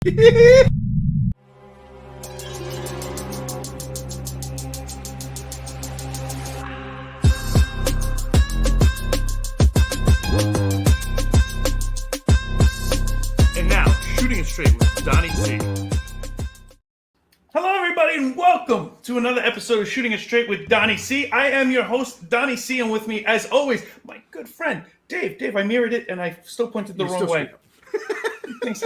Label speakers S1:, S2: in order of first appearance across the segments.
S1: And now, Shooting It Straight with Donnie C. Hello, everybody, and welcome to another episode of Shooting It Straight with Donnie C. I am your host, Donnie C, and with me, as always, my good friend, Dave. Dave, I mirrored it, and I still pointed the wrong way. These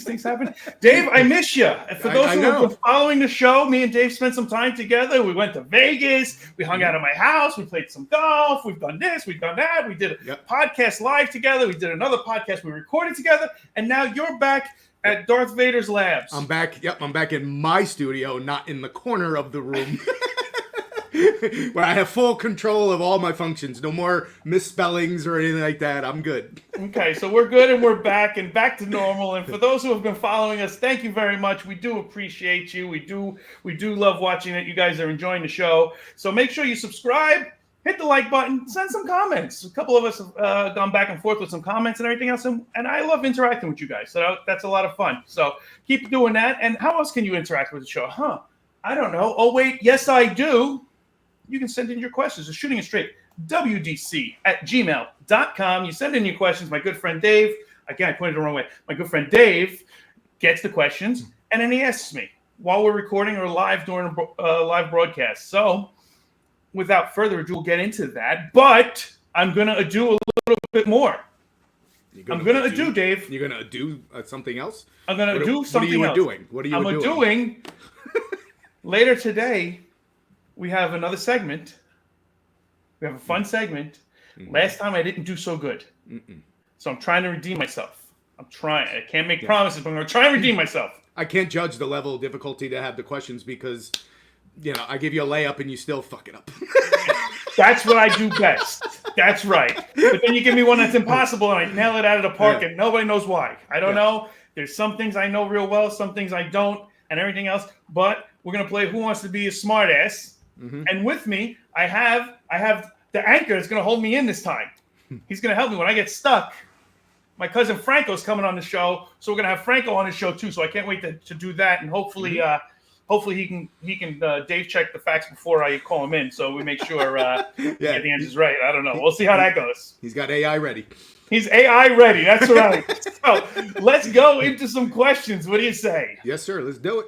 S1: things happen. Dave, I miss you. For those who have been following the show, me and Dave spent some time together. We went to Vegas. We hung out at my house. We played some golf. We've done this. We've done that. We did a podcast live together. We did another podcast we recorded together. And now you're back at Darth Vader's labs.
S2: I'm back. Yep, I'm back in my studio, not in the corner of the room. Where I have full control of all my functions. No more misspellings or anything like that. I'm good.
S1: Okay, so we're good and we're back to normal. And for those who have been following us, thank you very much. We do appreciate you. We do love watching it. You guys are enjoying the show. So make sure you subscribe, hit the like button, send some comments. A couple of us have gone back and forth with some comments and everything else. And I love interacting with you guys. So that's a lot of fun. So keep doing that. And how else can you interact with the show? I don't know. Oh, wait. Yes, I do. You can send in your questions to shootingitstraightwdc@gmail.com. You send in your questions. My good friend Dave, again, I pointed the wrong way. My good friend Dave gets the questions, and then he asks me while we're recording or live during a live broadcast. So without further ado, we'll get into that. But I'm going to do a little bit more. I'm going to do, Dave.
S2: You're going to do something else?
S1: I'm going to do something else.
S2: What are you doing?
S1: Later today, we have another segment. We have a fun segment. Mm-hmm. Last time I didn't do so good. So I'm trying to redeem myself. I can't make promises, but I'm going to try and redeem myself.
S2: I can't judge the level of difficulty to have the questions because, I give you a layup and you still fuck it up.
S1: That's what I do best. That's right. But then you give me one that's impossible and I nail it out of the park and nobody knows why. I don't know. There's some things I know real well, some things I don't, and everything else. But we're going to play Who Wants to Be a Smartass? Mm-hmm. And with me, I have the anchor that's going to hold me in this time. He's going to help me when I get stuck. My cousin Franco's coming on the show, so we're going to have Franco on the show too. So I can't wait to do that, and hopefully he can Dave check the facts before I call him in, so we make sure get the answers right. I don't know. We'll see how that goes.
S2: He's got AI ready.
S1: He's AI ready. That's right. So let's go into some questions. What do you say?
S2: Yes, sir. Let's do it.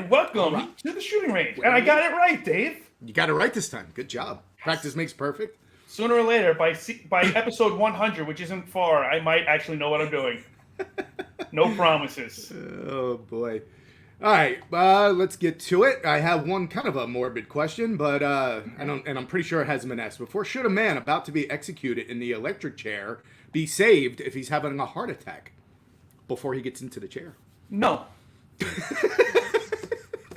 S1: Welcome to the shooting range. And I got it right, Dave.
S2: You got it right this time. Good job. Practice makes perfect.
S1: Sooner or later, by episode 100, which isn't far, I might actually know what I'm doing. No promises.
S2: Oh, boy. All right, let's get to it. I have one kind of a morbid question, but I'm pretty sure it hasn't been asked before. Should a man about to be executed in the electric chair be saved if he's having a heart attack before he gets into the chair?
S1: No.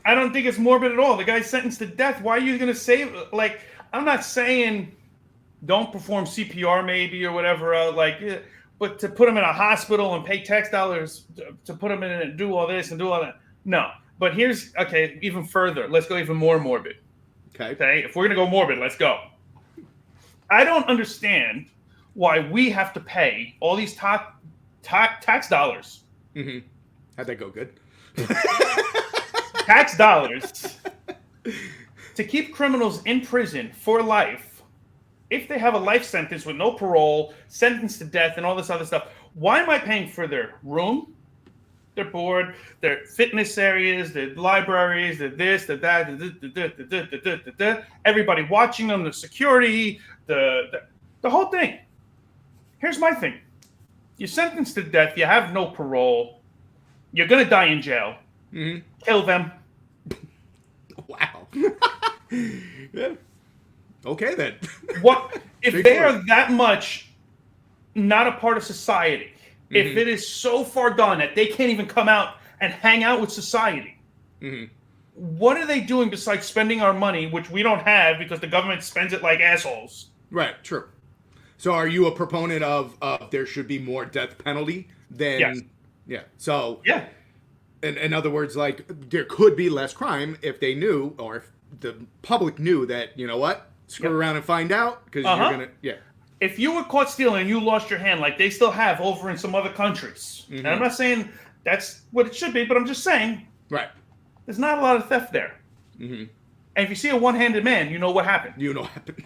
S1: I don't think it's morbid at all. The guy's sentenced to death. Why are you going to save? Like, I'm not saying don't perform CPR maybe or whatever. But to put him in a hospital and pay tax dollars to put him in and do all this and do all that. No. But even further. Let's go even more morbid. Okay. If we're going to go morbid, let's go. I don't understand why we have to pay all these tax dollars.
S2: Mm-hmm. How'd that go? Good.
S1: Tax dollars to keep criminals in prison for life if they have a life sentence with no parole, sentenced to death, and all this other stuff. Why am I paying for their room, their board, their fitness areas, their libraries, their this, their that, everybody watching them, the security, the whole thing? Here's my thing. You're sentenced to death. You have no parole. You're going to die in jail. Mm-hmm. Kill them.
S2: Wow. Yeah. Okay, then.
S1: What if they are that much not a part of society? Mm-hmm. If it is so far gone that they can't even come out and hang out with society, what are they doing besides spending our money, which we don't have because the government spends it like assholes?
S2: Right, true. So are you a proponent of there should be more death penalty than...
S1: Yes.
S2: Yeah. So
S1: Yeah.
S2: in other words, like there could be less crime if they knew, or if the public knew that, you know what, screw around and find out because you're gonna. Yeah.
S1: If you were caught stealing and you lost your hand, like they still have over in some other countries, and I'm not saying that's what it should be, but I'm just saying,
S2: Right.
S1: there's not a lot of theft there. And if you see a one-handed man, you know what happened.
S2: You know what happened.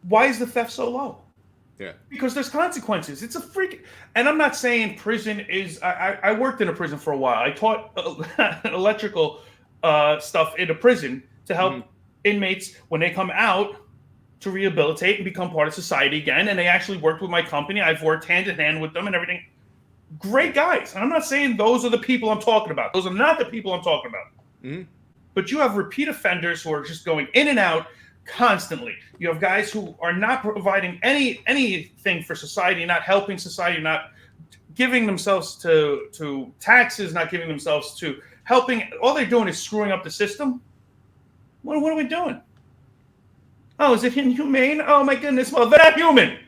S1: Why is the theft so low?
S2: Yeah.
S1: Because there's consequences. It's a freak. And I'm not saying prison is. I worked in a prison for a while. I taught electrical stuff in a prison to help inmates when they come out to rehabilitate and become part of society again. And they actually worked with my company. I've worked hand in hand with them and everything. Great guys. And I'm not saying those are the people I'm talking about. Those are not the people I'm talking about. But you have repeat offenders who are just going in and out constantly. You have guys who are not providing anything for society, not helping society, not giving themselves to taxes, not giving themselves to helping. All they're doing is screwing up the system. What are we doing? Oh, is it inhumane? Oh my goodness! Well, they're not human.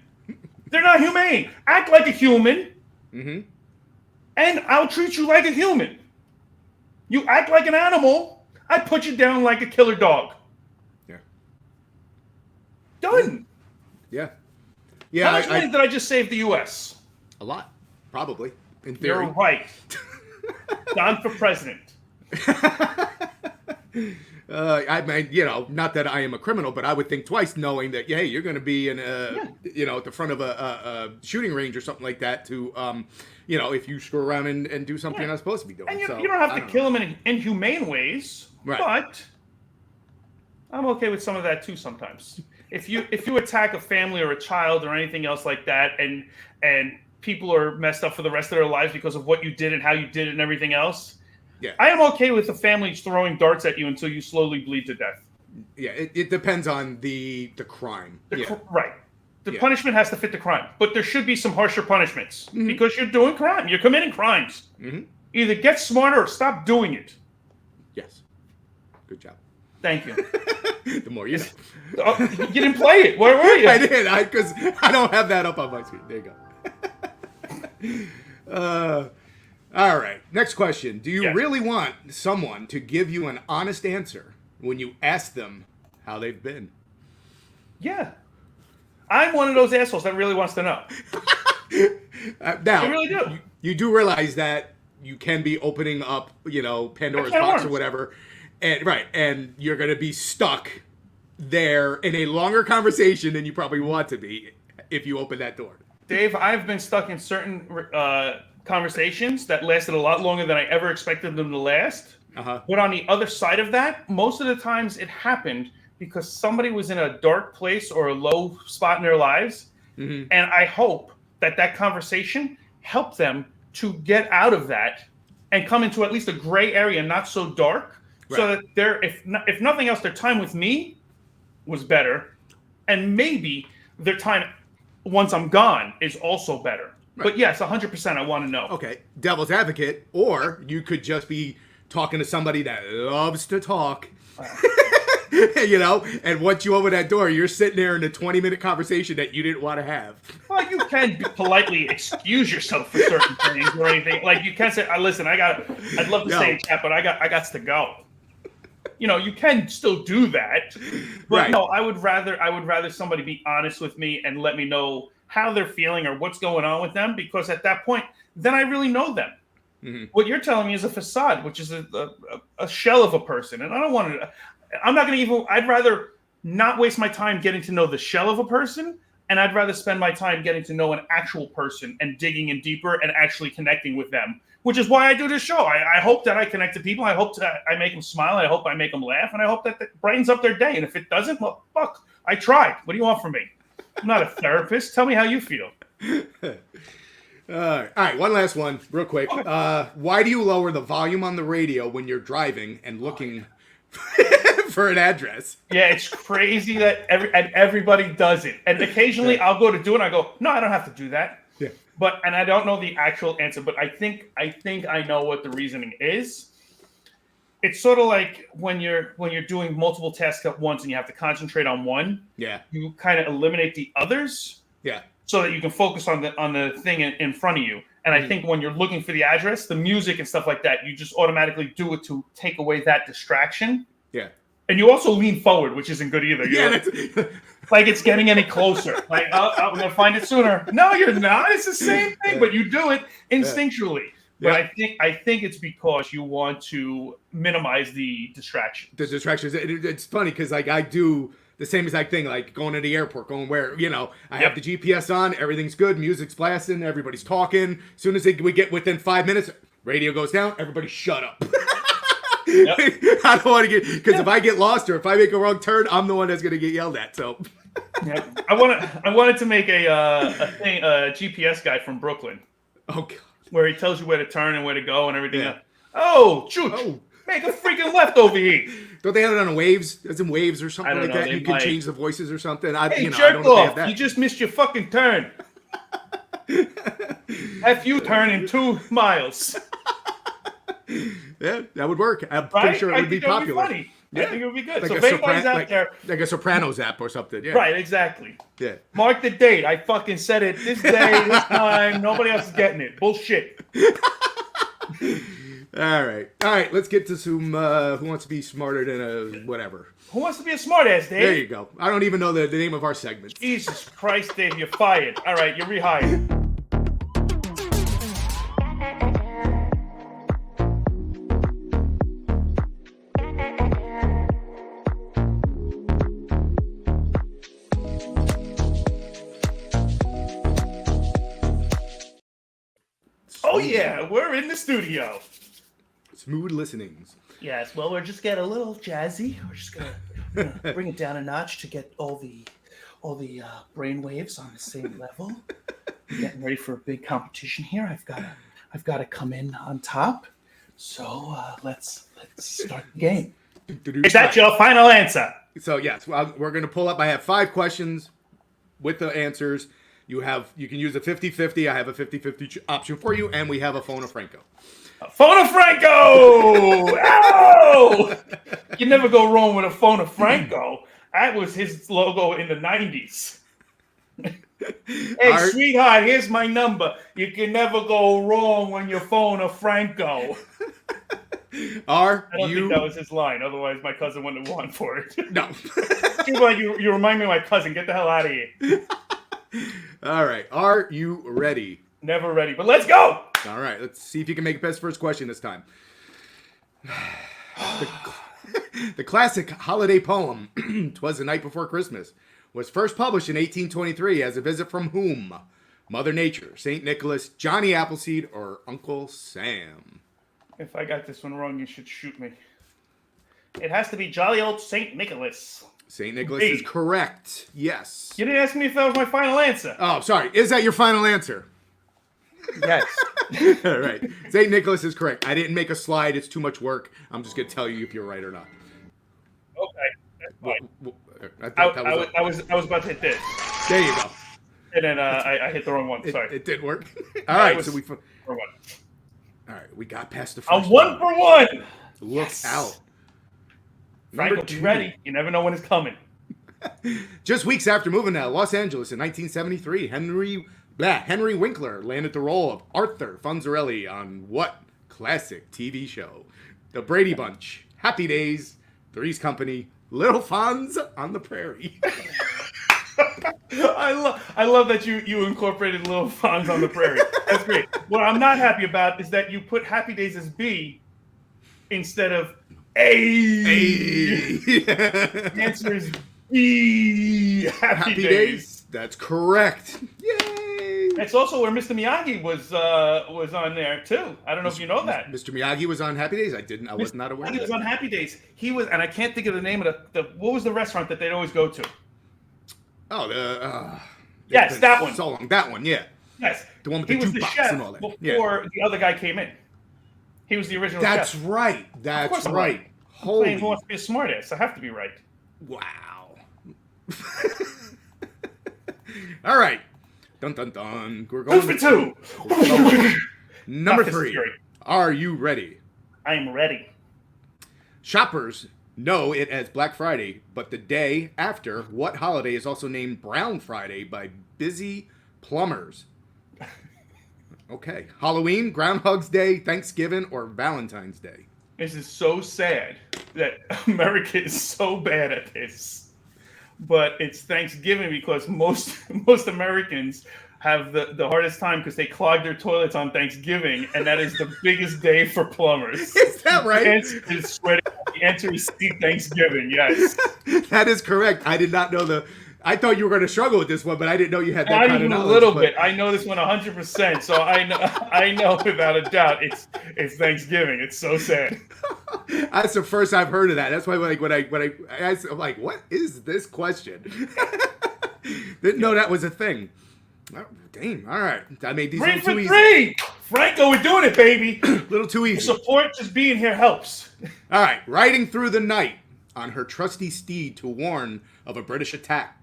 S1: They're not humane. Act like a human, and I'll treat you like a human. You act like an animal, I put you down like a killer dog. Done.
S2: Yeah.
S1: How much money did I just save the U.S.?
S2: A lot, probably. In theory.
S1: You're right. Don for president.
S2: I mean, you know, not that I am a criminal, but I would think twice, knowing that, hey, you're going to be in you know, at the front of a shooting range or something like that. To, you know, if you screw around and do something you're not supposed to be doing.
S1: And you don't have to kill them in inhumane ways, but I'm okay with some of that too sometimes. If you attack a family or a child or anything else like that, and people are messed up for the rest of their lives because of what you did and how you did it and everything else, I am okay with the family throwing darts at you until you slowly bleed to death.
S2: Yeah, it depends on the crime.
S1: Right. The punishment has to fit the crime, but there should be some harsher punishments because you're doing crime. You're committing crimes. Either get smarter or stop doing it.
S2: Yes. Good job.
S1: Thank you.
S2: The more you know.
S1: You didn't play it. Where were you?
S2: I did. Because I don't have that up on my screen. There you go. All right. Next question. Do you really want someone to give you an honest answer when you ask them how they've been?
S1: Yeah. I'm one of those assholes that really wants to know.
S2: Now,
S1: I really do.
S2: You do realize that you can be opening up, you know, Pandora's box or whatever. And you're going to be stuck there in a longer conversation than you probably want to be if you open that door.
S1: Dave, I've been stuck in certain conversations that lasted a lot longer than I ever expected them to last. But on the other side of that, most of the times it happened because somebody was in a dark place or a low spot in their lives. And I hope that conversation helped them to get out of that and come into at least a gray area, not so dark. So that if nothing else, their time with me was better, and maybe their time once I'm gone is also better. But yes, 100%, I want to know.
S2: Okay, devil's advocate, or you could just be talking to somebody that loves to talk, you know, and once you open that door, you're sitting there in a 20-minute conversation that you didn't want to have.
S1: Well, you can politely excuse yourself for certain things or anything. Like you can say, listen, I'd love to stay in chat, but I got to go. You know, you can still do that, but no, I would rather somebody be honest with me and let me know how they're feeling or what's going on with them, because at that point, then I really know them. What you're telling me is a facade, which is a shell of a person, and I don't want to. I'm not going to even. I'd rather not waste my time getting to know the shell of a person, and I'd rather spend my time getting to know an actual person and digging in deeper and actually connecting with them. Which is why I do this show. I hope that I connect to people. I hope that I make them smile. I hope I make them laugh. And I hope that brightens up their day. And if it doesn't, well, fuck. I tried. What do you want from me? I'm not a therapist. Tell me how you feel.
S2: All right, one last one, real quick. Why do you lower the volume on the radio when you're driving and looking for an address? Yeah,
S1: it's crazy that everybody does it. And occasionally I'll go to do it and I go, no, I don't have to do that.
S2: Yeah.
S1: And I don't know the actual answer, but I think I know what the reasoning is. It's sort of like when you're doing multiple tasks at once and you have to concentrate on one.
S2: Yeah.
S1: You kind of eliminate the others.
S2: Yeah.
S1: so that you can focus on the thing in front of you. And I think when you're looking for the address, the music and stuff like that, you just automatically do it to take away that distraction.
S2: Yeah.
S1: And you also lean forward, which isn't good either.
S2: Yeah,
S1: like it's getting any closer. Like, I'm going to find it sooner. No, you're not. It's the same thing, but you do it instinctually. But I think it's because you want to minimize the distractions.
S2: The distractions. It's funny because like I do the same exact thing, like going to the airport, going where, I have the GPS on, everything's good, music's blasting, everybody's talking. As soon as we get within 5 minutes, radio goes down, everybody shut up. I don't want to get, because if I get lost or if I make a wrong turn, I'm the one that's going to get yelled at. So
S1: I wanted to make a GPS guy from Brooklyn.
S2: Oh, God.
S1: Where he tells you where to turn and where to go and everything else. Oh, shoot. Make a freaking left over here.
S2: Don't they have it on Waves? It's in Waves or something like that. You can change the voices or something. I don't know if they have that.
S1: You just missed your fucking turn. F you turn in 2 miles.
S2: Yeah, that would work. I'm pretty sure it would be popular.
S1: Would be funny. Yeah. I think it would be good.
S2: Like
S1: so if anybody's out there,
S2: like a Sopranos app or something. Yeah.
S1: Right, exactly.
S2: Yeah.
S1: Mark the date. I fucking said it this day, this time. Nobody else is getting it. Bullshit.
S2: All right. Let's get to some Who Wants to Be Smarter Than a Whatever.
S1: Who Wants to Be a Smartass, Dave?
S2: There you go. I don't even know the name of our segment.
S1: Jesus Christ, Dave, you're fired. All right, you're rehired. Oh yeah, we're in the studio.
S2: Smooth listenings.
S1: Yes, well, we're just getting a little jazzy. We're just gonna bring it down a notch to get all the brain waves on the same level. Getting ready for a big competition here. I've got to come in on top. So let's start the game. Is that your final answer?
S2: So yes, we're gonna pull up. I have 5 questions with the answers. You can use a 50-50. I have a 50-50 option for you, and we have a phone a Franco.
S1: Phone a Franco! Ow! You never go wrong with a phone a Franco. That was his logo in the 90s. Hey, sweetheart, here's my number. You can never go wrong when you phone a Franco. I don't think that was his line. Otherwise, my cousin wouldn't have won for it.
S2: No.
S1: She's like, you remind me of my cousin. Get the hell out of here.
S2: All right. Are you ready?
S1: Never ready, but let's go.
S2: All right. Let's see if you can make it best first question this time. The classic holiday poem, "'Twas the Night Before Christmas," was first published in 1823 as a visit from whom? Mother Nature, St. Nicholas, Johnny Appleseed, or Uncle Sam?
S1: If I got this one wrong, you should shoot me. It has to be jolly old St. Nicholas.
S2: St. Nicholas is correct. Yes.
S1: You didn't ask me if that was my final answer.
S2: Oh, sorry. Is that your final answer?
S1: Yes.
S2: All right. St. Nicholas is correct. I didn't make a slide. It's too much work. I'm just going to tell you if you're right or not.
S1: Okay. That's fine. I was about to hit this.
S2: There you go.
S1: And then I hit the wrong one. Sorry.
S2: It did work. All right. So
S1: all
S2: right. We got past the first
S1: I'm 1 for 1.
S2: Look out.
S1: Franco, be ready. You never know when it's coming.
S2: Just weeks after moving to Los Angeles in 1973, Henry Winkler landed the role of Arthur Fonzarelli on what classic TV show? The Brady Bunch, Happy Days, Three's Company, Little Fonz on the Prairie.
S1: I love that you incorporated Little Fonz on the Prairie. That's great. What I'm not happy about is that you put Happy Days as B instead of A. The answer is B. Happy Days.
S2: That's correct. Yay!
S1: It's also where Mr. Miyagi was on there too. I don't know if you know that.
S2: Mr. Miyagi was on Happy Days. I was not aware.
S1: He was on Happy Days. He was, and I can't think of the name of what was the restaurant that they'd always go to?
S2: Oh,
S1: yes, that one.
S2: So long, that one, yeah.
S1: Yes,
S2: the one with the jukebox and all that.
S1: Before the other guy came in, he was the original.
S2: That's
S1: chef.
S2: Right. That's right.
S1: Holy! Who Wants to Be a Smartass? I have to be right.
S2: Wow. All right. Dun dun dun. We're going
S1: for 2.
S2: Number 3. Are you ready?
S1: I am ready.
S2: Shoppers know it as Black Friday, but the day after what holiday is also named Brown Friday by busy plumbers. Okay. Halloween, Groundhog's Day, Thanksgiving, or Valentine's Day?
S1: This is so sad that America is so bad at this. But it's Thanksgiving because most Americans have the hardest time because they clog their toilets on Thanksgiving, and that is the biggest day for plumbers.
S2: Is that right?
S1: The answer is Thanksgiving, yes.
S2: That is correct. I did not know I thought you were going to struggle with this one, but I didn't know you had that
S1: Not
S2: kind
S1: even
S2: of
S1: a
S2: knowledge.
S1: little bit. I know this one 100%, so I know without a doubt it's Thanksgiving. It's so sad.
S2: That's the first I've heard of that. That's why when I asked, I'm like, what is this question? Didn't know that was a thing. Oh, dang. All right. I made these
S1: 3 for
S2: too
S1: 3.
S2: easy.
S1: Franco, we're doing it, baby.
S2: A little too easy.
S1: Support just being here helps.
S2: All right. Riding through the night on her trusty steed to warn of a British attack.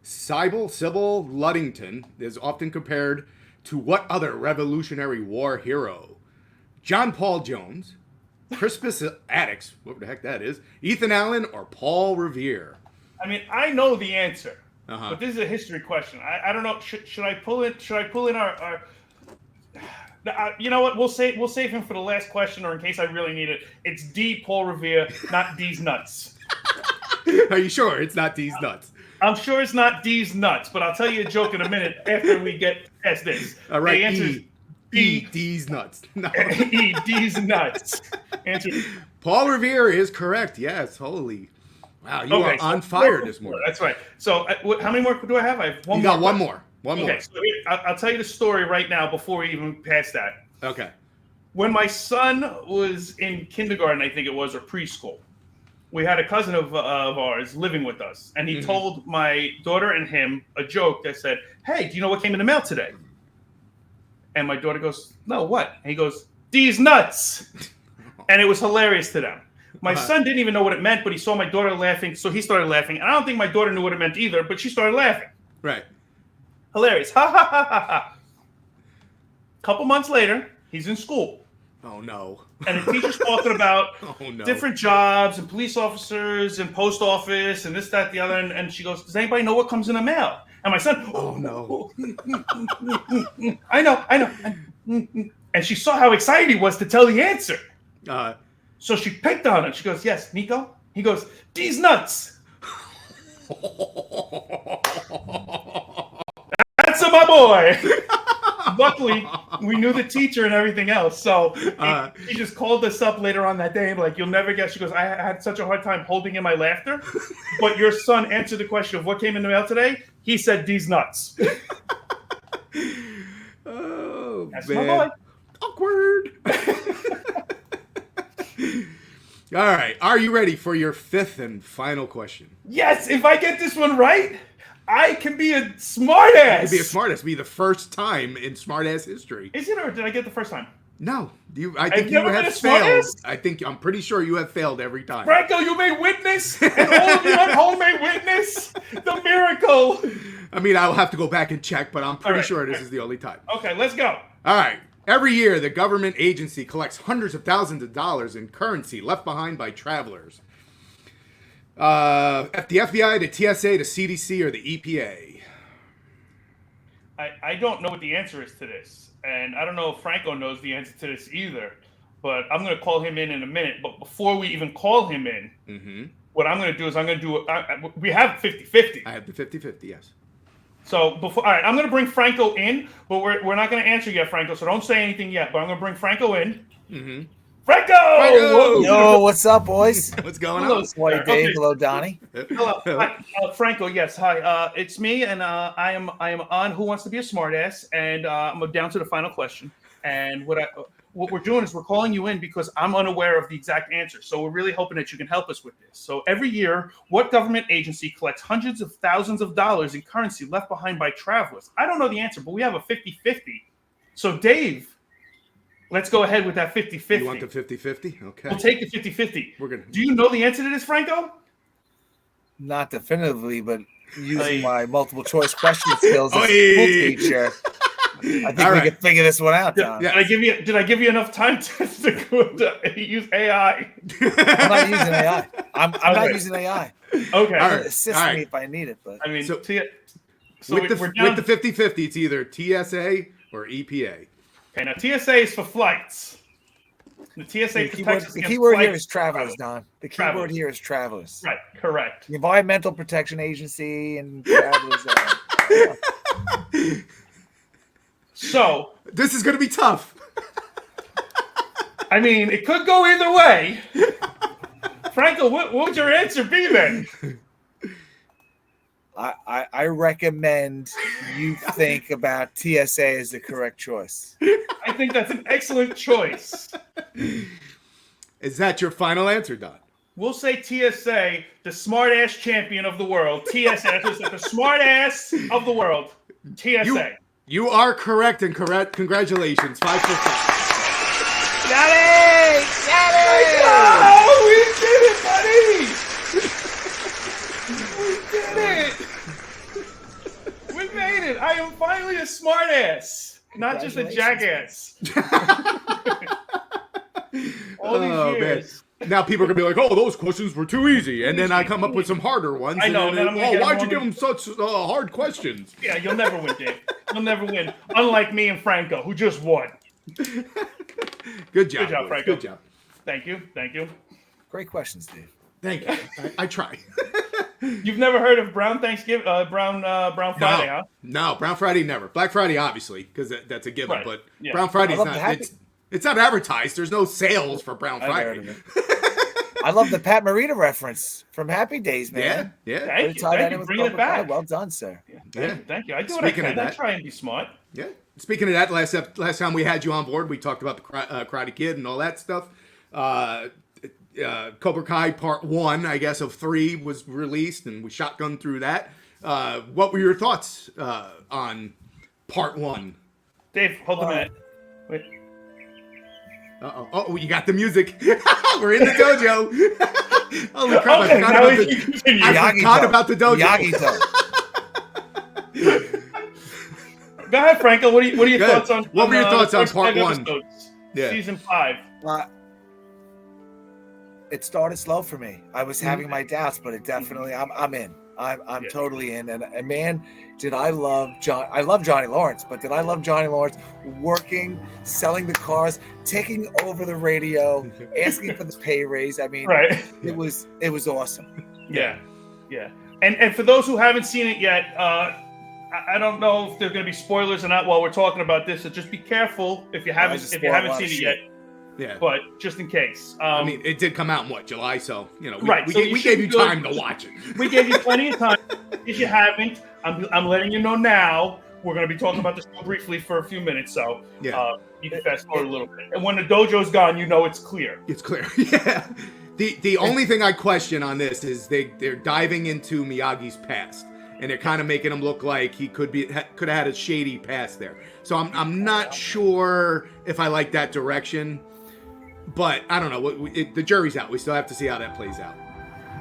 S2: Sybil Ludington is often compared to what other Revolutionary War hero? John Paul Jones, Crispus Attucks, whatever the heck that is, Ethan Allen, or Paul Revere?
S1: I mean, I know the answer,
S2: Uh-huh.
S1: but this is a history question. I don't know. Should I pull in our you know what? We'll save him for the last question, or in case I really need it. It's D. Paul Revere, not D's nuts.
S2: Are you sure it's not D's nuts?
S1: I'm sure it's not D's nuts, but I'll tell you a joke in a minute after we get past this.
S2: All right,
S1: The answer is
S2: D's nuts. No.
S1: E. D's nuts. Answer.
S2: Paul Revere is correct. Yes. Holy. Wow, you are on fire this morning.
S1: That's right. So how many more do I have? I have one
S2: You
S1: more.
S2: got one more. One more.
S1: Okay, so I'll tell you the story right now before we even pass that.
S2: Okay.
S1: When my son was in kindergarten, I think it was, or preschool, we had a cousin of ours living with us, and he told my daughter and him a joke that said, "Hey, do you know what came in the mail today?" And my daughter goes, "No, what?" And he goes, "These nuts." And it was hilarious to them. My son didn't even know what it meant, but he saw my daughter laughing, so he started laughing. And I don't think my daughter knew what it meant either, but she started laughing.
S2: Right.
S1: Hilarious. Ha ha ha ha ha. Couple months later, he's in school.
S2: Oh, no.
S1: And the teacher's talking about different jobs and police officers and post office and this, that, the other. And she goes, "Does anybody know what comes in the mail?" And my son,
S2: "Oh, no.
S1: I know. And she saw how excited he was to tell the answer. So she picked on it. She goes, "Yes, Nico?" He goes, "These nuts." That's my boy. Luckily, we knew the teacher and everything else. So he just called us up later on that day and like, "You'll never guess." She goes, "I had such a hard time holding in my laughter, but your son answered the question of what came in the mail today. He said these nuts."
S2: Oh,
S1: that's
S2: man.
S1: my boy.
S2: Awkward. All right. Are you ready for your fifth and final question?
S1: Yes. If I get this one right, I can be a smartass.
S2: You can be a smartass. Be the first time in smartass history.
S1: Is it, or did I get the first time?
S2: No. I think you have failed. I'm pretty sure you have failed every time.
S1: Franco, you may witness, and all of you at home may witness the miracle.
S2: I mean, I'll have to go back and check, but I'm pretty sure this is the only time.
S1: Okay, let's go.
S2: All right. Every year, the government agency collects hundreds of thousands of dollars in currency left behind by travelers. The FBI, the TSA, the CDC, or the EPA?
S1: I don't know what the answer is to this, and I don't know if Franco knows the answer to this either, but I'm going to call him in a minute. But before we even call him in, what I'm going to do is I'm going to do we have 50-50.
S2: I have the 50-50, yes.
S1: So all right, I'm going to bring Franco in, but we're not going to answer yet, Franco. So don't say anything yet. But I'm going to bring Franco in. Franco!
S3: Yo, what's up, boys?
S2: What's going
S1: Hello,
S2: on?
S3: Hello, Dave. Hello, Donnie.
S1: Hello, hi, Franco. Yes, hi. It's me, and I am on Who Wants to Be a Smartass, and I'm down to the final question. And what we're doing is we're calling you in because I'm unaware of the exact answer. So we're really hoping that you can help us with this. So every year, what government agency collects hundreds of thousands of dollars in currency left behind by travelers? I don't know the answer, but we have a 50-50. So Dave, let's go ahead with that 50-50.
S2: You want the 50-50? Okay.
S1: We'll take the 50-50.
S2: We're gonna.
S1: Do you know the answer to this, Franco?
S3: Not definitively, but using my multiple choice question skills as a school teacher, I think we can figure this one out, Don.
S1: Did I give you enough time to use AI?
S3: I'm not using AI. I'm not using AI.
S1: Okay.
S3: Assist me if I need it, but
S1: I mean, So
S2: with the 50-50, it's either TSA or EPA.
S1: Okay, now TSA is for flights. The TSA protects us
S3: the
S1: against
S3: keyword
S1: flights.
S3: here is travelers, Don. The keyword
S1: Travelers.
S3: here is travelers.
S1: Right, correct.
S3: The Environmental Protection Agency and travelers.
S1: So
S2: this is going to be tough.
S1: I mean, it could go either way. Franco, what would your answer be then?
S3: I recommend you think about TSA as the correct choice.
S1: I think that's an excellent choice.
S2: Is that your final answer, Don?
S1: We'll say TSA, the smart-ass champion of the world. TSA, the smart-ass of the world. TSA.
S2: You are correct, and congratulations. 5 for 5.
S3: Got it! Got it!
S1: Oh, we did it, buddy! We did it! We made it! I am finally a smart-ass, not just a jackass. All these years.
S2: Man. Now people are going to be like, oh, those questions were too easy. And then I come up with some harder ones.
S1: I know.
S2: Why'd you give them such hard questions?
S1: Yeah, you'll never win, Dave. You'll never win. Unlike me and Franco, who just won.
S2: Good job,
S1: Franco.
S2: Good job.
S1: Thank you.
S3: Great questions, Dave.
S2: Thank you. I try.
S1: You've never heard of Brown Thanksgiving, Brown Friday, huh?
S2: No, Brown Friday never. Black Friday, obviously, because that's a given.
S1: Right.
S2: But
S1: Yeah.
S2: Brown Friday's not. It's not advertised. There's no sales for Brown Friday.
S3: I love the Pat Morita reference from Happy Days, man.
S2: Yeah.
S1: Thank you for bringing it back.
S3: Well done, sir.
S1: Thank you. I do what I can. I try and be smart.
S2: Yeah. Speaking of that, last time we had you on board, we talked about the Karate Kid and all that stuff. Cobra Kai Part 1, I guess, of 3 was released, and we shotgunned through that. What were your thoughts on Part 1?
S1: Dave, hold a minute. Wait.
S2: Uh-oh. Oh, you got the music. We're in the dojo. Holy crap,
S1: Okay,
S2: I forgot about the dojo.
S3: Miyagi
S1: Go ahead, Franco. What are your thoughts on?
S2: What were your thoughts on Part 1?
S1: Episodes,
S2: Yeah.
S1: Season 5.
S3: It started slow for me. I was having my doubts, but it definitely, I'm in. I'm totally in. And man, did I love John? I love Johnny Lawrence, but did I love Johnny Lawrence working, selling the cars, taking over the radio, asking for the pay raise? I mean,
S1: right.
S3: It was awesome.
S1: Yeah. And for those who haven't seen it yet, I don't know if there's going to be spoilers or not while we're talking about this. So just be careful if you haven't seen it yet.
S2: Yeah.
S1: But just in case.
S2: I mean, it did come out in July? So, we gave you time to watch it.
S1: We gave you plenty of time. If you haven't, I'm letting you know now. We're going to be talking about this briefly for a few minutes. So you can fast forward a little bit. And when the dojo's gone, it's clear.
S2: It's clear. Yeah. The only thing I question on this is they're diving into Miyagi's past. And they're kind of making him look like he could have had a shady past there. So I'm not sure if I like that direction. But I don't know. The jury's out. We still have to see how that plays out.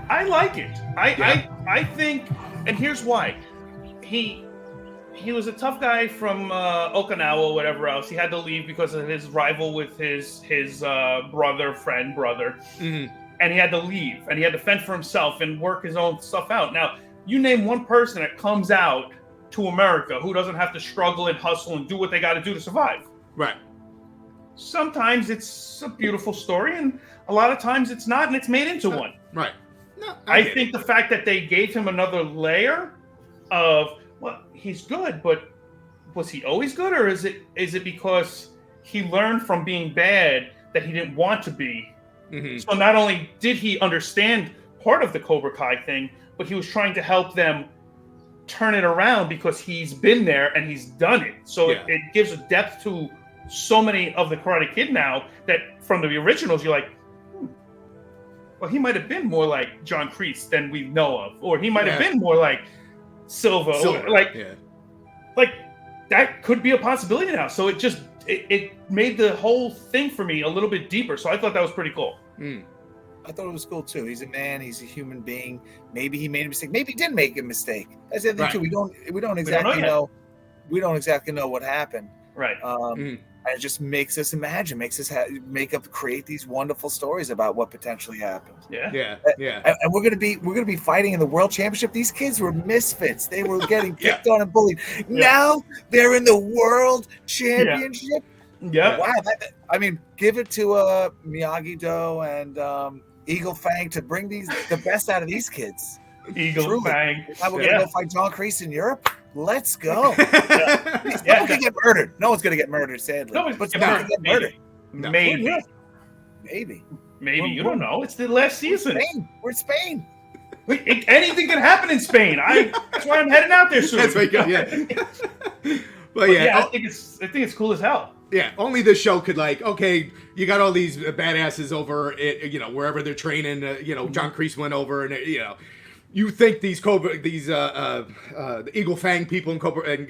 S1: I like it. I think, and here's why. He was a tough guy from Okinawa or whatever else. He had to leave because of his rival with his brother. Mm-hmm. And he had to leave. And he had to fend for himself and work his own stuff out. Now, you name one person that comes out to America who doesn't have to struggle and hustle and do what they got to do to survive.
S2: Right.
S1: Sometimes it's a beautiful story, and a lot of times it's not, and it's made into one.
S2: Right. No,
S1: I think the fact that they gave him another layer of, well, he's good, but was he always good, or is it because he learned from being bad that he didn't want to be? Mm-hmm. So not only did he understand part of the Cobra Kai thing, but he was trying to help them turn it around because he's been there and he's done it. So it gives a depth to so many of the Karate Kid now that from the originals, you're like, well, he might have been more like John Kreese than we know of, or he might have been more like Silva. Like that could be a possibility now. So it made the whole thing for me a little bit deeper. So I thought that was pretty cool.
S3: I thought it was cool too. He's a man. He's a human being. Maybe he made a mistake. Maybe he didn't make a mistake. That's the thing too. We don't exactly know. We don't exactly know what happened.
S1: Right.
S3: And it just makes us imagine, makes us create these wonderful stories about what potentially happens.
S2: Yeah.
S3: And we're gonna be fighting in the world championship. These kids were misfits. They were getting picked on and bullied. Now they're in the world championship.
S1: Yeah.
S3: Wow. I mean, give it to Miyagi-Do and Eagle Fang to bring the best out of these kids.
S1: Eagle Fang.
S3: Now we're gonna go fight John Kreese in Europe. Let's go. No one's gonna get murdered. No one's gonna get murdered, sadly.
S1: No one's
S3: but
S1: gonna
S3: get murdered.
S1: Maybe.
S3: Maybe.
S1: You don't know. It's the last season.
S3: We're in Spain.
S1: Anything can happen in Spain. That's why I'm heading out there soon.
S2: That's right. Yeah. But
S1: I think it's cool as hell.
S2: Yeah, only this show could you got all these badasses over it, wherever they're training. John Kreese went over, and you think these Eagle Fang people and Cobra and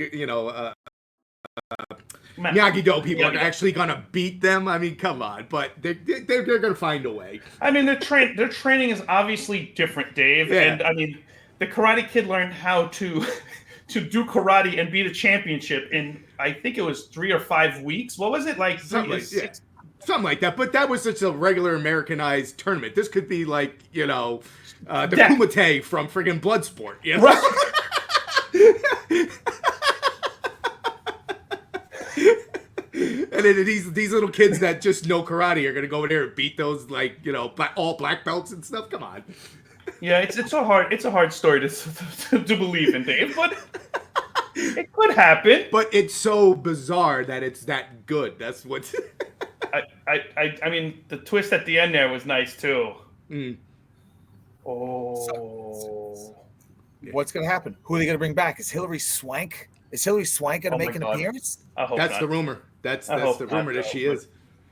S2: Miyagi-Do people are actually gonna beat them. I mean, come on, but they're gonna find a way.
S1: I mean, their training is obviously different, Dave.
S2: Yeah.
S1: And I mean, the Karate Kid learned how to do karate and beat a championship in, I think it was 3 or 5 weeks. What was it like?
S2: Something like that. But that was just a regular Americanized tournament. This could be like the Kumite from friggin' Bloodsport. You know?
S1: Right.
S2: And then these little kids that just know karate are gonna go in there and beat those all black belts and stuff. Come on.
S1: Yeah, it's a hard story to believe in, Dave, but it could happen.
S2: But it's so bizarre that it's that good. That's what.
S1: I mean, the twist at the end there was nice too.
S2: Mm.
S1: Oh.
S3: What's gonna happen? Who are they gonna bring back? Is Hilary Swank gonna make an appearance?
S1: I hope
S2: that's
S1: not.
S2: the rumor. That's the rumor that she is.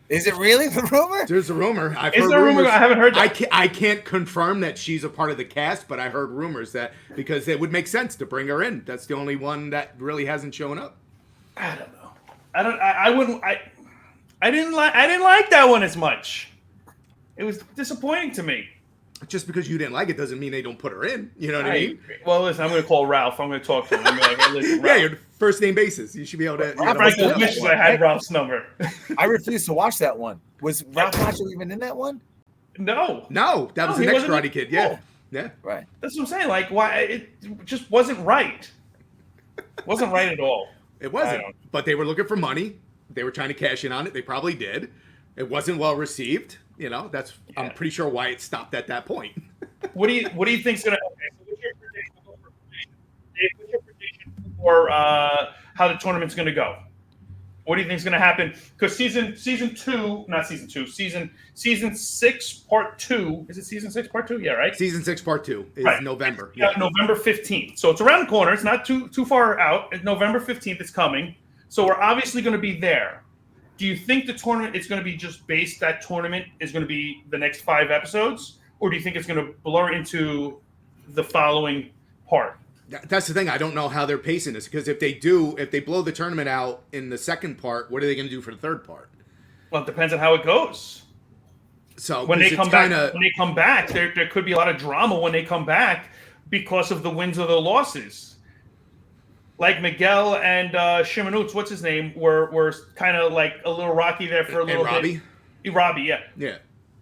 S3: Is it really the rumor?
S2: There's a rumor. I've
S1: heard
S2: rumors.
S1: I haven't heard that.
S2: I can't confirm that she's a part of the cast, but I heard rumors that because it would make sense to bring her in. That's the only one that really hasn't shown up.
S1: I don't know. I didn't like that one as much. It was disappointing to me.
S2: Just because you didn't like it doesn't mean they don't put her in. You know what I mean?
S1: Well, listen, I'm going to call Ralph. I'm going to talk to him. I'm like, hey, listen, Ralph.
S2: Yeah, your first name basis. You should be able to.
S1: Franco wishes I had Ralph's number.
S3: I refuse to watch that one. Was Ralph Macchio even in that one?
S1: No,
S2: that was the next Karate Kid. Yeah,
S3: right.
S1: That's what I'm saying. Like, why it just wasn't right. It wasn't right at all.
S2: It wasn't. But they were looking for money. They were trying to cash in on it. They probably did. It wasn't well received. That's I'm pretty sure why it stopped at that point.
S1: What do you think's gonna? Okay, so what's your prediction? Dave, what's your prediction for how the tournament's gonna go? What do you think's gonna happen? Because season 6 part 2. Is it season 6 part 2? Yeah, right.
S2: Season 6 part 2 is November.
S1: Yeah, November 15th. So it's around the corner. It's not too far out. November 15th is coming. So we're obviously going to be there. Do you think the tournament is going to be just based? That tournament is going to be the next 5 episodes, or do you think it's going to blur into the following part?
S2: That's the thing. I don't know how they're pacing this, because if they blow the tournament out in the second part, what are they going to do for the third part?
S1: Well, it depends on how it goes.
S2: So
S1: when they come back, there could be a lot of drama when they come back because of the wins or the losses. Like Miguel and Shimanuts, what's his name, were kind of like a little rocky there for a little bit. Robbie, yeah.
S2: Yeah.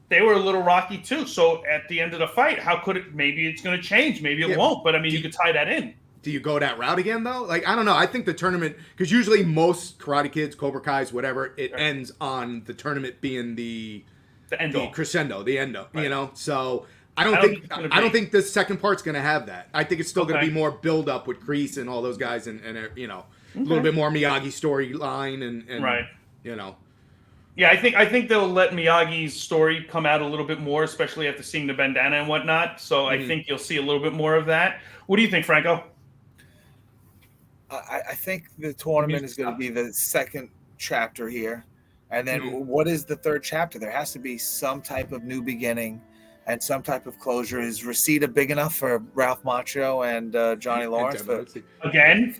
S1: They were a little rocky too. So at the end of the fight, how could it? Maybe it's going to change. Maybe it won't. But I mean, you could tie that in.
S2: Do you go that route again though? Like, I don't know. I think the tournament, because usually most Karate Kids, Cobra Kai's, whatever, it ends on the tournament being the crescendo, the endo. Right. So I don't think the second part's going to have that. I think it's still going to be more build up with Kreese and all those guys, and a little bit more Miyagi storyline and
S1: right.
S2: Yeah,
S1: I think they'll let Miyagi's story come out a little bit more, especially after seeing the bandana and whatnot. So I think you'll see a little bit more of that. What do you think, Franco?
S3: I think the tournament is going to be the second chapter here. And then what is the third chapter? There has to be some type of new beginning and some type of closure. Is Reseda big enough for Ralph Macchio and Johnny Lawrence?
S1: Again?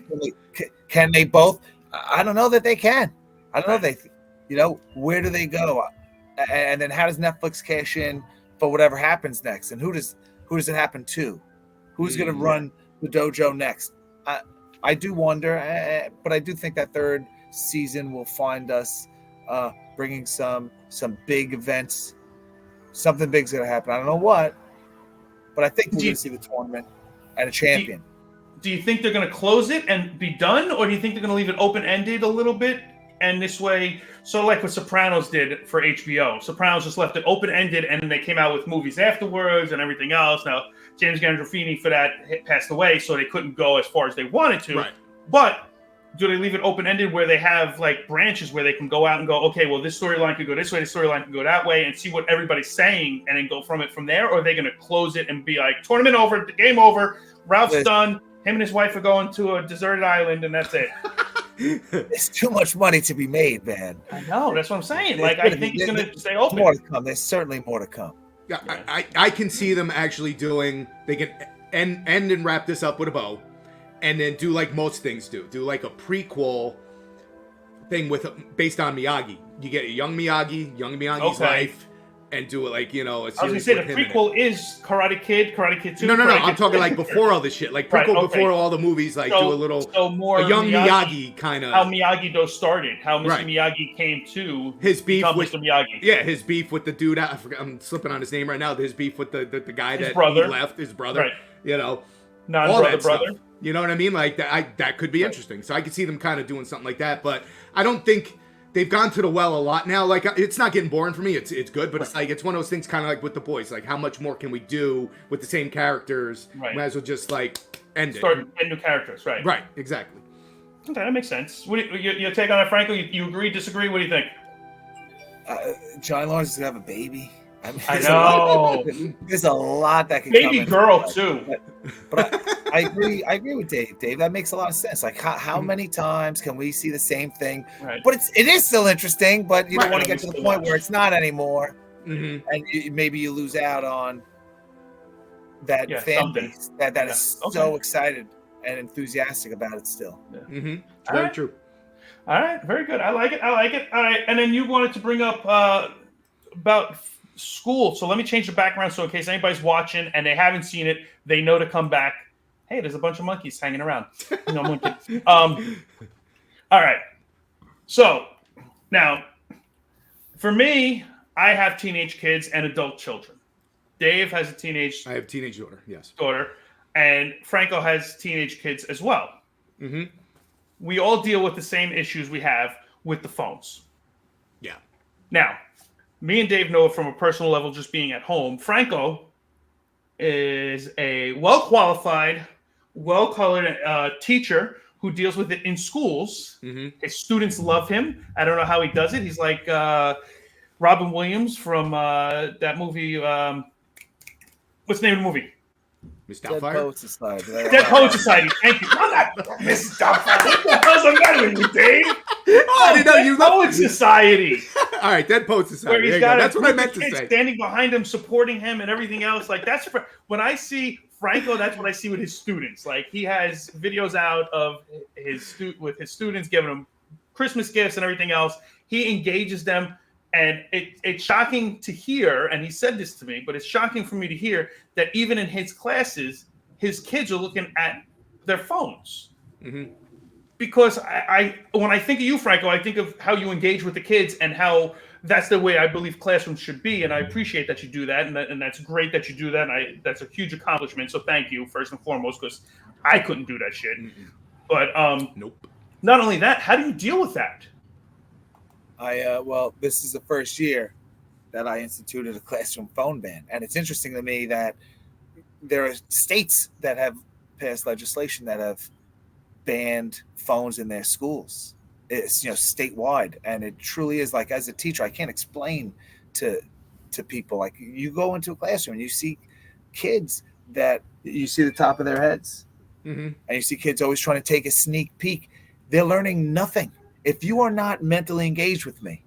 S3: Can they both? I don't know that they can. I don't know where do they go? And then how does Netflix cash in for whatever happens next? And who does it happen to? Who's going to run the dojo next? I do wonder, but I do think that third season will find us bringing some big events. Something big's gonna happen. I don't know what, but I think we're gonna see the tournament and a champion.
S1: Do you think they're gonna close it and be done, or do you think they're gonna leave it open-ended a little bit? And this way, sort of like what Sopranos did for HBO. Sopranos just left it open-ended, and then they came out with movies afterwards and everything else. Now, James Gandolfini for that passed away, so they couldn't go as far as they wanted to.
S2: Right.
S1: But do they leave it open-ended where they have like branches where they can go out and go, okay, well, this storyline could go this way, this storyline could go that way, and see what everybody's saying, and then go from there? Or are they going to close it and be like, tournament over, the game over, Ralph's done, him and his wife are going to a deserted island, and that's it?
S3: There's too much money to be made, man.
S1: I know, that's what I'm saying. Like, I think it's going to stay open.
S3: More to come. There's certainly more to come.
S2: Yeah, I can see them actually doing. They can end and wrap this up with a bow, and then do like most things do like a prequel thing based on Miyagi. You get a young Miyagi's life, and do it like, a series.
S1: I was gonna say the prequel is Karate Kid 2.
S2: No. I'm talking like before all this shit, like prequel before all the movies. Like do a little,
S1: more
S2: a young Miyagi kind of
S1: how Miyagi-Do started, how Mr. Miyagi came to
S2: his beef with
S1: Mr. Miyagi.
S2: Yeah, his beef with the dude. I forgot, I'm slipping on his name right now. His beef with the guy
S1: his
S2: that
S1: brother.
S2: he left, his brother.
S1: Right.
S2: Non-brother
S1: brother.
S2: You know what I mean? Like that could be interesting. So I could see them kind of doing something like that. But I don't think they've gone to the well a lot now. Like, it's not getting boring for me. It's good, but it's like, it's one of those things kind of like with the boys. Like, how much more can we do with the same characters?
S1: Right.
S2: Might as well just like end it.
S1: Start new characters, right?
S2: Right, exactly.
S1: Okay, that makes sense. What your take on it, Franco? You agree, disagree? What do you think?
S3: Johnny Lawrence is gonna have a baby.
S1: I know.
S3: There's a lot that can
S1: baby
S3: come
S1: girl too.
S3: But I agree. I agree with Dave. Dave, that makes a lot of sense. Like, how many times can we see the same thing?
S1: Right.
S3: But it is still interesting. But you don't want to get to the point where it's not anymore,
S2: and
S3: maybe you lose out on that fan base that is so excited and enthusiastic about it still.
S2: Yeah. Very true.
S1: All right, very good. I like it. All right, and then you wanted to bring up about school. So let me change the background so in case anybody's watching and they haven't seen it, they know to come back. Hey, there's a bunch of monkeys hanging around. All right. So now, for me, I have teenage kids and adult children. Dave has I
S2: have a teenage daughter, yes.
S1: And Franco has teenage kids as well.
S2: Mm-hmm.
S1: We all deal with the same issues we have with the phones.
S2: Yeah.
S1: Now, me and Dave know from a personal level, just being at home. Franco is a well-qualified, well-colored teacher who deals with it in schools. Mm-hmm. His students love him. I don't know how he does it. He's like Robin Williams from that movie. What's the name of the movie?
S2: Miss
S3: Dead Poets Society.
S1: Dead Poets Society. Thank you. I'm not Miss Doubtfire. What the hell's the matter with you, Dave?
S2: I didn't know you
S1: Dead Poets Society.
S2: All right, Dead Poets Society.
S1: Where he's got
S2: that's what I meant to say.
S1: Standing behind him, supporting him, and everything else. Like, that's when I see Franco, that's what I see with his students. Like, he has videos out of his students, giving them Christmas gifts and everything else. He engages them. And it's shocking to hear, and he said this to me, but it's shocking for me to hear that even in his classes, his kids are looking at their phones. Mm-hmm. Because when I think of you, Franco, I think of how you engage with the kids and how that's the way I believe classrooms should be. And I appreciate that you do that, and that's great that you do that. And that's a huge accomplishment. So thank you, first and foremost, because I couldn't do that shit. Mm-hmm. But
S2: nope.
S1: Not only that, how do you deal with that?
S3: Well, this is the first year that I instituted a classroom phone ban. And it's interesting to me that there are states that have passed legislation that have banned phones in their schools. It's, statewide. And it truly is, like, as a teacher, I can't explain to people. Like, you go into a classroom and you see kids that you see the top of their heads. Mm-hmm. And you see kids always trying to take a sneak peek. They're learning nothing. If you are not mentally engaged with me,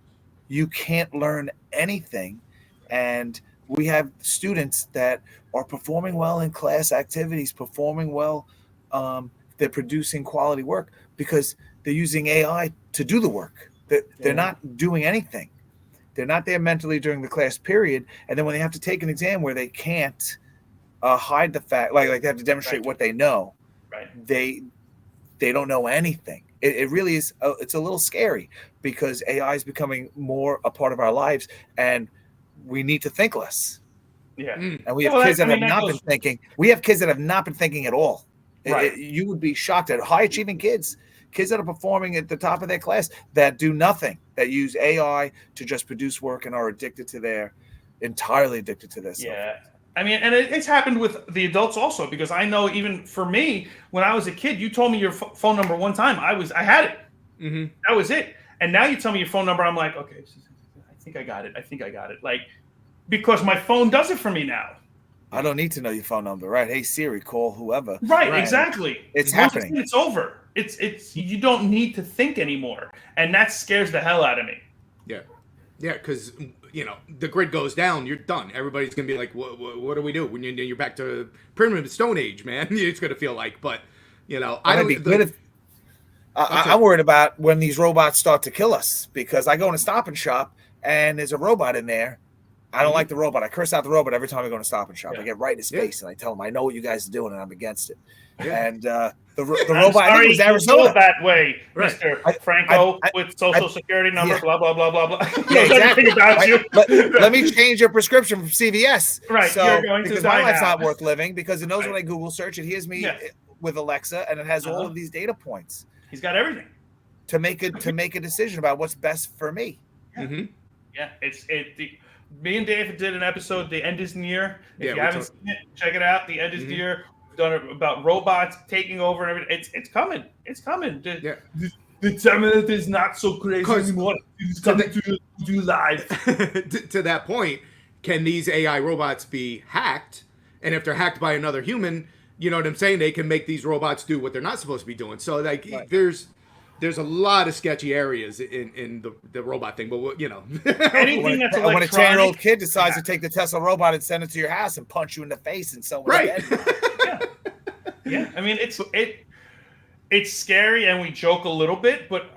S3: you can't learn anything. And we have students that are performing well in class activities, performing well. They're producing quality work because they're using AI to do the work. They're not doing anything. They're not there mentally during the class period. And then when they have to take an exam where they can't hide the fact, like they have to demonstrate what they know, they don't know anything. it really is. It's a little scary because AI is becoming more a part of our lives, and we need to think less.
S1: Yeah.
S3: And we have kids that have not been thinking. We have kids that have not been thinking at all.
S1: Right.
S3: You would be shocked at high achieving kids that are performing at the top of their class that do nothing, that use AI to just produce work and are entirely addicted to this.
S1: Yeah. I mean, and it's happened with the adults also, because I know even for me, when I was a kid, you told me your phone number one time. I had it.
S2: Mm-hmm.
S1: That was it. And now you tell me your phone number. I'm like, okay, I think I got it. Like, because my phone does it for me now.
S3: I don't need to know your phone number, right? Hey Siri, call whoever.
S1: Right, exactly.
S3: It's happening.
S1: It's over. It's you don't need to think anymore, and that scares the hell out of me.
S2: Yeah, because the grid goes down, you're done. Everybody's gonna be like, what do we do when you're back to primitive Stone Age, man? It's gonna feel like, but I don't.
S3: Be good if, I'm worried about when these robots start to kill us, because I go in a Stop and Shop and there's a robot in there. I don't like the robot. I curse out the robot every time I go to Stop and Shop. I get right in his face and I tell him, I know what you guys are doing and I'm against it. Yeah. And the robot, I think it was Arizona.
S1: That way, right. Mr. Franco, with social security number, blah, blah, blah, blah, blah.
S3: Yeah, exactly. About you. Let me change your prescription from CVS.
S1: Right.
S3: So, because my life's not worth living, because it knows when I Google search, it hears me with Alexa, and it has all of these data points.
S1: He's got everything.
S3: To make a decision about what's best for me.
S1: Yeah. Mm-hmm. Yeah, me and Dave did an episode, The End is Near. If you haven't seen it, check it out. The End is Near. We've done it about robots taking over and everything. It's coming. It's coming. The Terminator is not so crazy anymore. It's coming to do live.
S2: To that point, can these AI robots be hacked? And if they're hacked by another human, you know what I'm saying? They can make these robots do what they're not supposed to be doing. So there's a lot of sketchy areas in the robot thing, but
S1: anything that's electronic.
S3: When a 10-year-old kid decides to take the Tesla robot and send it to your house and punch you in the face and so
S2: right.
S1: Yeah. I mean, it's scary, and we joke a little bit, but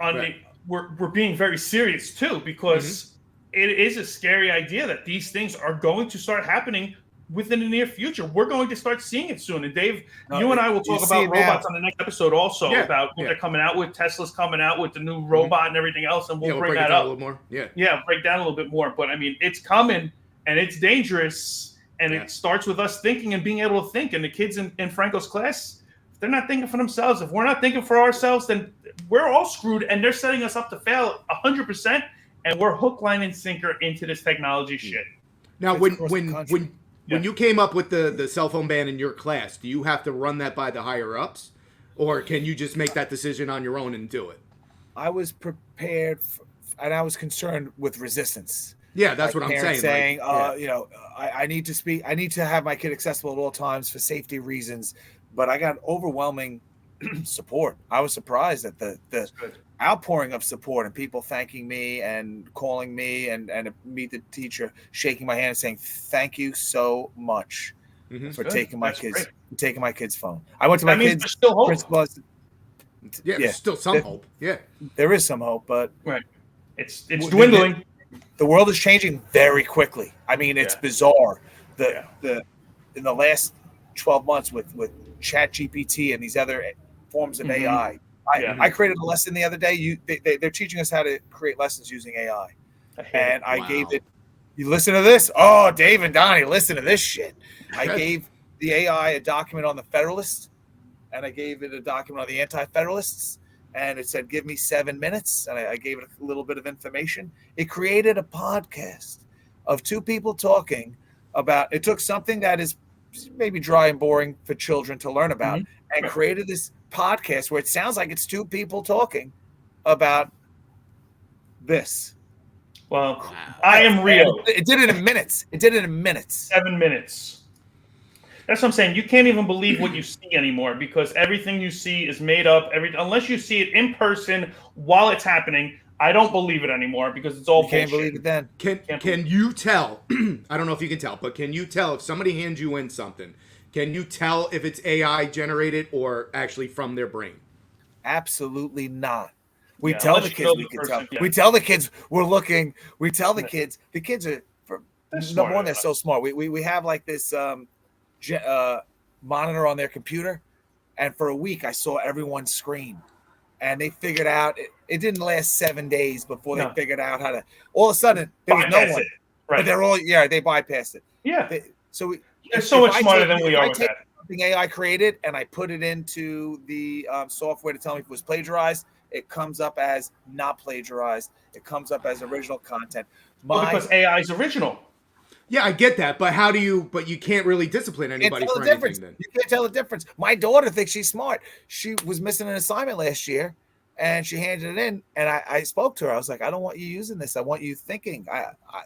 S1: we're being very serious too, because it is a scary idea that these things are going to start happening within the near future. We're going to start seeing it soon. And Dave, you and I will talk about robots on the next episode also, about what they're coming out with. Tesla's coming out with the new robot and everything else, and we'll bring that up
S2: a little more.
S1: Break down a little bit more. But I mean, it's coming, and it's dangerous, and it starts with us thinking and being able to think. And the kids in Franco's class, if they're not thinking for themselves, if we're not thinking for ourselves, then we're all screwed, and they're setting us up to fail 100%, and we're hook, line, and sinker into this technology shit.
S2: Now, when you came up with the cell phone ban in your class, do you have to run that by the higher ups, or can you just make that decision on your own and do it?
S3: I was prepared, and I was concerned with resistance.
S2: Yeah, that's what I'm saying.
S3: I need to speak. I need to have my kid accessible at all times for safety reasons. But I got overwhelming support. I was surprised at the outpouring of support and people thanking me and calling me and me, the teacher, shaking my hand and saying, thank you so much for taking my kid's phone. I went to my kid's principal.
S2: There's still some hope. Yeah.
S3: There is some hope, but
S1: it's dwindling.
S3: The world is changing very quickly. I mean, it's bizarre. In the last 12 months with ChatGPT and these other forms of AI. I created a lesson the other day. They're teaching us how to create lessons using AI. I gave it, you listen to this? Oh, Dave and Donnie, listen to this shit. I gave the AI a document on the Federalists, and I gave it a document on the Anti-Federalists, and it said, give me 7 minutes, and I gave it a little bit of information. It created a podcast of two people talking about, it took something that is maybe dry and boring for children to learn about, and created this podcast where it sounds like it's two people talking about this.
S1: Well, I am real.
S3: It did it in minutes.
S1: 7 minutes. That's what I'm saying. You can't even believe what you see anymore, because everything you see is made up. Unless you see it in person while it's happening, I don't believe it anymore, because it's all bullshit.
S3: Can't believe it then.
S2: Can you tell? I don't know if you can tell, but can you tell if somebody hands you in something? Can you tell if it's AI generated or actually from their brain?
S3: Absolutely not. We tell the kids we can tell. We tell the kids we're looking. We tell the kids are number one, they're so smart. We have like this monitor on their computer, and for a week I saw everyone's screen. and they figured out it didn't last 7 days before
S1: No.
S3: they figured out how to. All of a sudden, there was no
S1: Bypass
S3: one.
S1: it. Right.
S3: But they're all they bypassed it.
S1: Yeah.
S3: So
S1: they're so much smarter than we are with that.
S3: Something AI created and I put it into the software to tell me if it was plagiarized, it comes up as not plagiarized. It comes up as original content.
S1: Because AI is original.
S2: Yeah, I get that, but how do you? But you can't really discipline anybody for anything. Then
S3: you can't tell the difference. My daughter thinks she's smart. She was missing an assignment last year, and she handed it in. And I spoke to her. I was like, I don't want you using this. I want you thinking.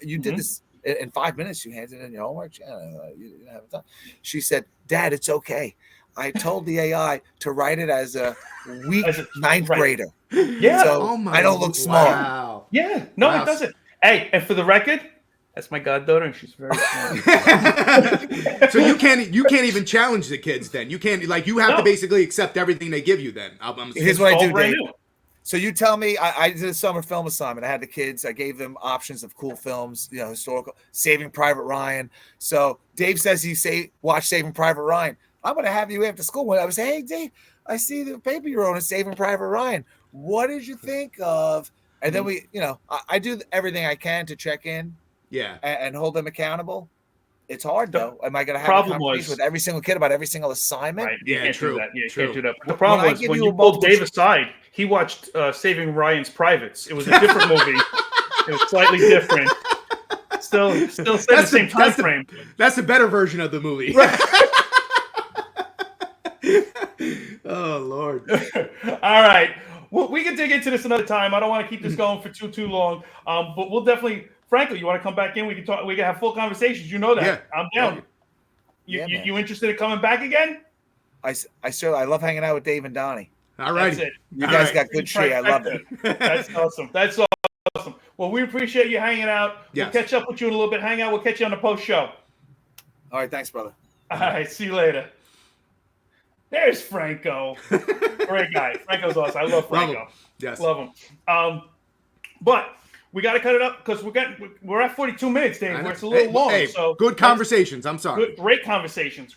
S3: You did this in 5 minutes. You handed in your homework. You didn't have it done. She said, Dad, it's okay. I told the AI to write it as a weak ninth grader.
S1: Yeah.
S3: So I don't look smart.
S2: Wow.
S1: Yeah. No, it doesn't. Hey, and for the record, that's my goddaughter, and she's very smart.
S2: So you can't even challenge the kids. Then you can't you have to basically accept everything they give you. Then
S3: here's what I do, Dave. So you tell me, I did a summer film assignment. I had the kids. I gave them options of cool films, historical, Saving Private Ryan. So Dave says watch Saving Private Ryan. I'm going to have you after school. When I was say, hey, Dave, I see the paper you're on is Saving Private Ryan. What did you think of? And then I do everything I can to check in.
S2: Yeah.
S3: And hold them accountable. It's hard though. Am I going to have a conversation with every single kid about every single assignment?
S1: Right. You can't
S2: true.
S1: do that. You
S2: true.
S1: can't do that. But the problem was when you pulled Dave aside, he watched Saving Ryan's Privates. It was a different movie. It was slightly different. Still set the same time frame.
S2: That's a better version of the movie.
S1: Right.
S2: Oh Lord.
S1: All right. Well, we can dig into this another time. I don't want to keep this going for too long. But we'll definitely. Franco, you want to come back in? We can talk. We can have full conversations. You know that.
S2: Yeah.
S1: I'm down. You interested in coming back again?
S3: I love hanging out with Dave and Donnie.
S2: All right.
S3: You guys got good shit. I love it.
S1: That's awesome. That's awesome. Well, we appreciate you hanging out. Yes. We'll catch up with you in a little bit. Hang out. We'll catch you on the post show.
S3: All right. Thanks, brother.
S1: All right. See you later. There's Franco. Great guy. Franco's awesome. I love Franco.
S2: Yes.
S1: Love him. But we got to cut it up because we're at 42 minutes, Dave. It's a little long. So
S2: good conversations. I'm sorry.
S1: Great conversations.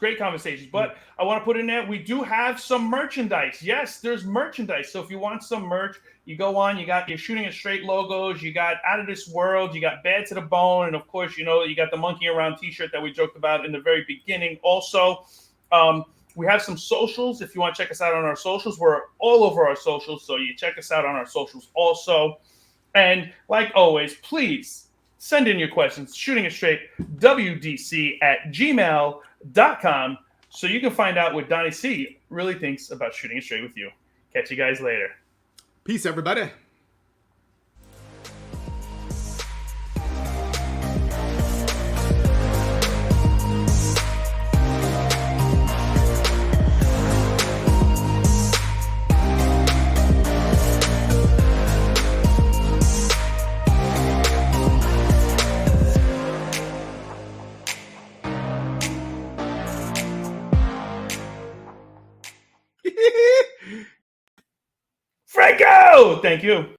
S1: But I want to put in there, we do have some merchandise. Yes, there's merchandise. So if you want some merch, you go on. You got your Shooting It Straight logos. You got Out of This World. You got Bad to the Bone. And, of course, you got the Monkey Around T-shirt that we joked about in the very beginning. Also, we have some socials. If you want to check us out on our socials, we're all over our socials. So you check us out on our socials also. And like always, please send in your questions, shootingitstraightwdc@gmail.com, so you can find out what Donnie C really thinks about shooting it straight with you. Catch you guys later.
S2: Peace, everybody.
S1: Franco! Thank you.